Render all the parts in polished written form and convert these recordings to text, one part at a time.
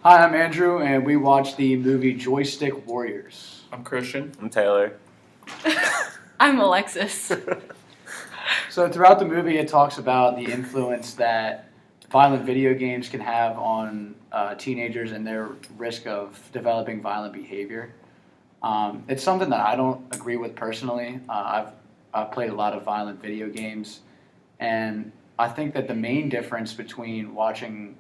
Hi, I'm Andrew, and we watched the movie Joystick Warriors. I'm Christian. I'm Taylor. I'm Alexis. So, throughout the movie, it talks about the influence that violent video games can have on teenagers and their risk of developing violent behavior. It's something that I don't agree with personally. I've played a lot of violent video games, and I think that the main difference between watching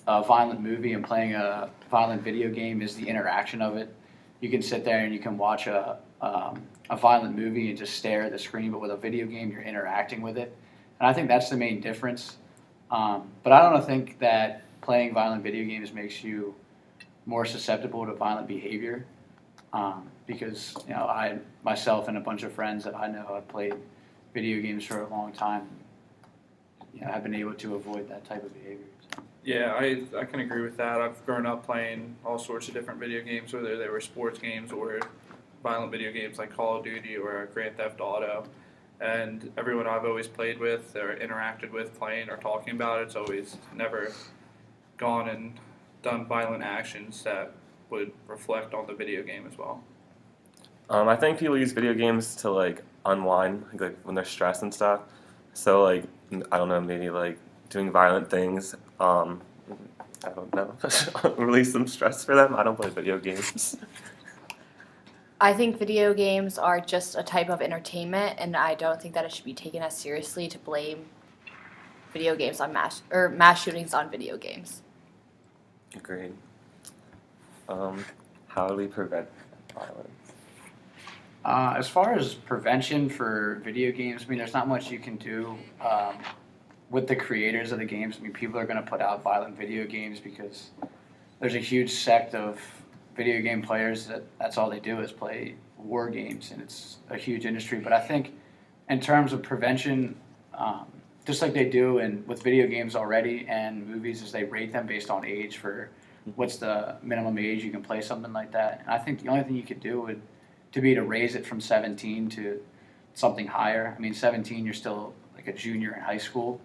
a violent movie and playing a violent video game is the interaction of it. You can sit there and you can watch a violent movie and just stare at the screen, but with a video game, you're interacting with it. And I think that's the main difference. But I don't think that playing violent video games makes you more susceptible to violent behavior. Because I myself and a bunch of friends that I know have played video games for a long time. Have been able to avoid that type of behavior. Yeah, I can agree with that. I've grown up playing all sorts of different video games, whether they were sports games or violent video games like Call of Duty or Grand Theft Auto. And everyone I've always played with or interacted with playing or talking about it's always never gone and done violent actions that would reflect on the video game as well. I think people use video games to unwind, like when they're stressed and stuff. So I don't know, maybe doing violent things. I don't know, release some stress for them. I don't play video games. I think video games are just a type of entertainment, and I don't think that it should be taken as seriously to blame video games on mass shootings on video games. Agreed. How do we prevent violence? As far as prevention for video games, there's not much you can do with the creators of the games. People are going to put out violent video games because there's a huge sect of video game players that's all they do is play war games, and it's a huge industry. But I think in terms of prevention, just like they do with video games already and movies, is they rate them based on age for what's the minimum age you can play something like that. And I think the only thing you could do would to raise it from 17 to something higher. 17, you're still like a junior in high school.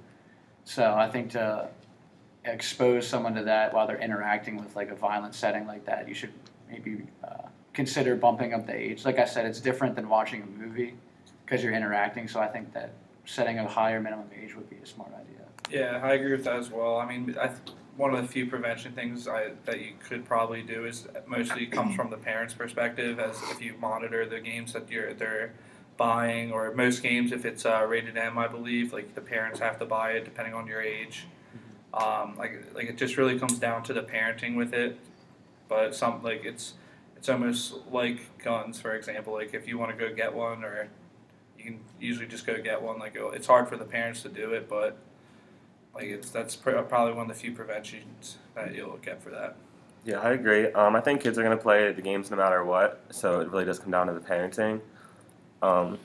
So I think to expose someone to that while they're interacting with a violent setting like that, you should maybe consider bumping up the age. Like I said, it's different than watching a movie because you're interacting. So I think that setting a higher minimum age would be a smart idea. Yeah, I agree with that as well. One of the few prevention things that you could probably do is mostly comes from the parents' perspective, as if you monitor the games that they're buying, or most games, if it's rated M, I believe, the parents have to buy it depending on your age. It just really comes down to the parenting with it. But it's almost like guns, for example. If you want to go get one, or you can usually just go get one. It's hard for the parents to do it, but that's probably one of the few preventions that you'll get for that. Yeah, I agree. I think kids are going to play the games no matter what, so it really does come down to the parenting. I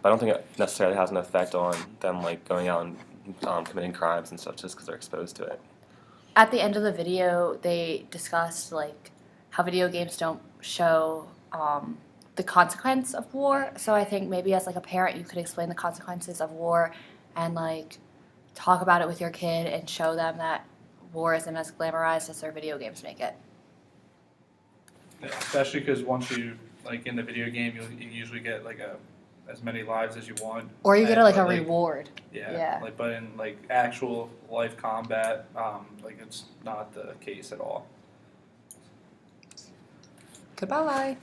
don't think it necessarily has an effect on them going out and committing crimes and stuff just because they're exposed to it. At the end of the video, they discussed how video games don't show the consequence of war. So I think maybe as a parent, you could explain the consequences of war and talk about it with your kid and show them that war isn't as glamorized as their video games make it. Yeah, especially because once you in the video game, you usually get as many lives as you want, or you get a reward. Yeah. But in actual life combat, it's not the case at all. Goodbye.